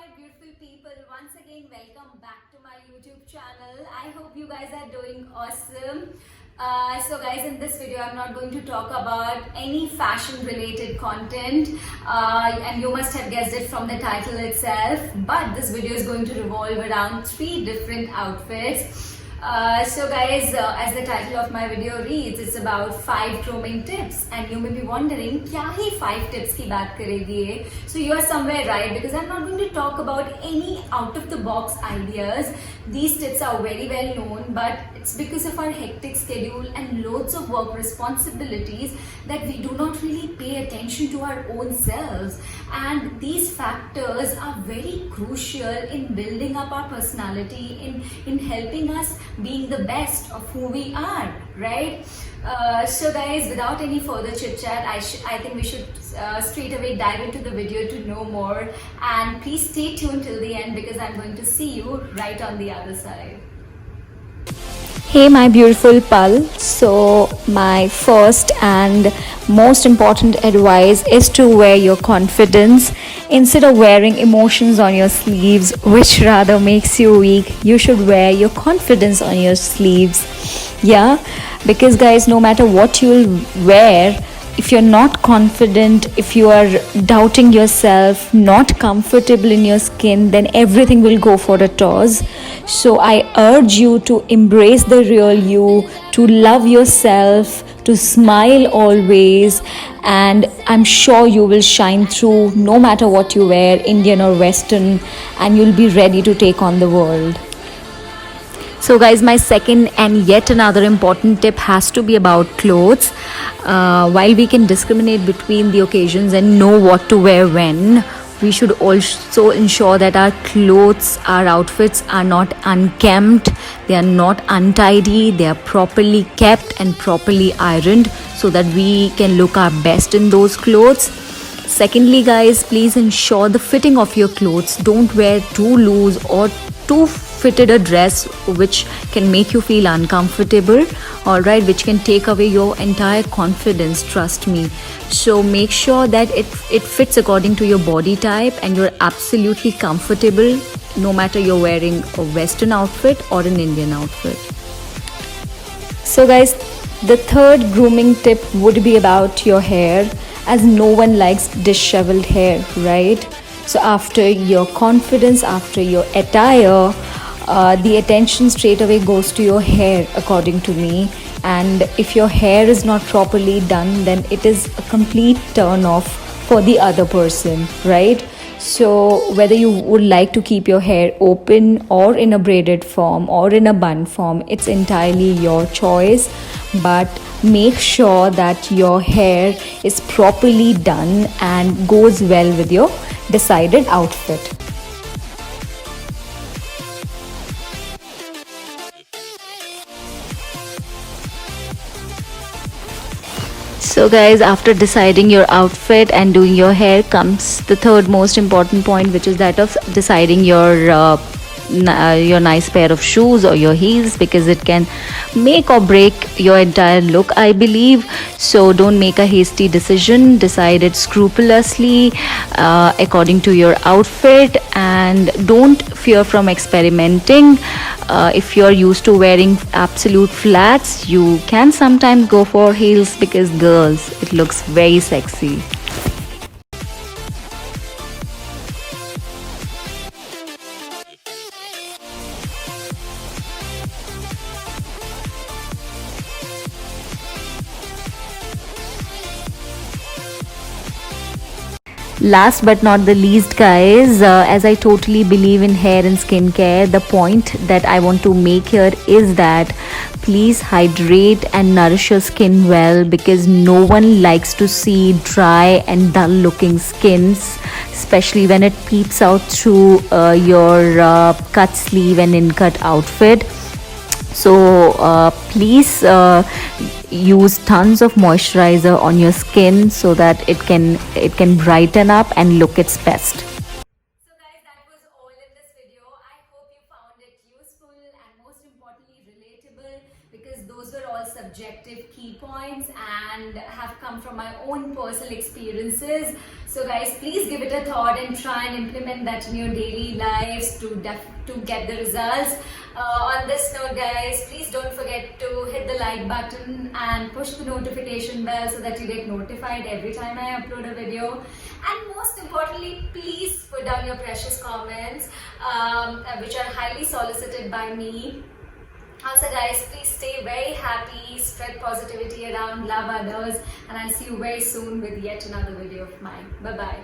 my beautiful people, once again welcome back to my YouTube channel. I hope you guys are doing awesome. So guys, in this video I'm not going to talk about any fashion related content, and you must have guessed it from the title itself, but this video is going to revolve around 3 different outfits. So guys, as the title of my video reads, it's about 5 grooming tips, and you may be wondering क्या ही 5 tips की बात करेगी ये? So you are somewhere right, because I'm not going to talk about any out of the box ideas. These tips are very well known, but it's because of our hectic schedule and loads of work responsibilities that we do not really pay attention to our own selves, and these factors are very crucial in building up our personality, in helping us being the best of who we are, right? So guys, without any further chit chat, I think we should straight away dive into the video to know more, and please stay tuned till the end because I'm going to see you right on the other side. Hey my beautiful pal, so my first and most important advice is to wear your confidence instead of wearing emotions on your sleeves, which rather makes you weak. You should wear your confidence on your sleeves. Yeah, because guys, no matter what you'll wear, if you're not confident, if you are doubting yourself, not comfortable in your skin, then everything will go for a toss. So I urge you to embrace the real you, to love yourself, to smile always, and I'm sure you will shine through no matter what you wear, Indian or Western, and you'll be ready to take on the world. So guys, my second and yet another important tip has to be about clothes. While we can discriminate between the occasions and know what to wear when, we should also ensure that our clothes, our outfits are not unkempt, they are not untidy, they are properly kept and properly ironed so that we can look our best in those clothes. Secondly guys, please ensure the fitting of your clothes. Don't wear too loose or too fitted a dress which can make you feel uncomfortable, alright, which can take away your entire confidence, trust me. So make sure that it fits according to your body type and you're absolutely comfortable no matter you're wearing a Western outfit or an Indian outfit. So guys, the third grooming tip would be about your hair, as no one likes disheveled hair, right? So after your confidence, after your attire, the attention straight away goes to your hair, according to me. And if your hair is not properly done, then it is a complete turn off for the other person, right? So whether you would like to keep your hair open or in a braided form or in a bun form, it's entirely your choice, but make sure that your hair is properly done and goes well with your decided outfit. So guys, after deciding your outfit and doing your hair comes the third most important point, which is that of deciding your nice pair of shoes or your heels, because it can make or break your entire look, I believe. So don't make a hasty decision, decide it scrupulously according to your outfit, and don't fear from experimenting. If you're used to wearing absolute flats, you can sometimes go for heels, because girls, it looks very sexy. Last but not the least guys, as I totally believe in hair and skincare, the point that I want to make here is that please hydrate and nourish your skin well, because no one likes to see dry and dull looking skins, especially when it peeps out through your cut sleeve and in cut outfit. So please use tons of moisturizer on your skin so that it can brighten up and look its best. So guys, that was all in this video. I hope you found it useful and most importantly relatable, because those were all subjective key points and have come from my own personal experiences. So guys, please give it a thought and try and implement that in your daily lives to get the results. On this note guys, please don't forget to hit the like button and push the notification bell so that you get notified every time I upload a video. And most importantly, please put down your precious comments which are highly solicited by me. Also guys, please stay very happy, spread positivity around, love others, and I'll see you very soon with yet another video of mine. Bye bye.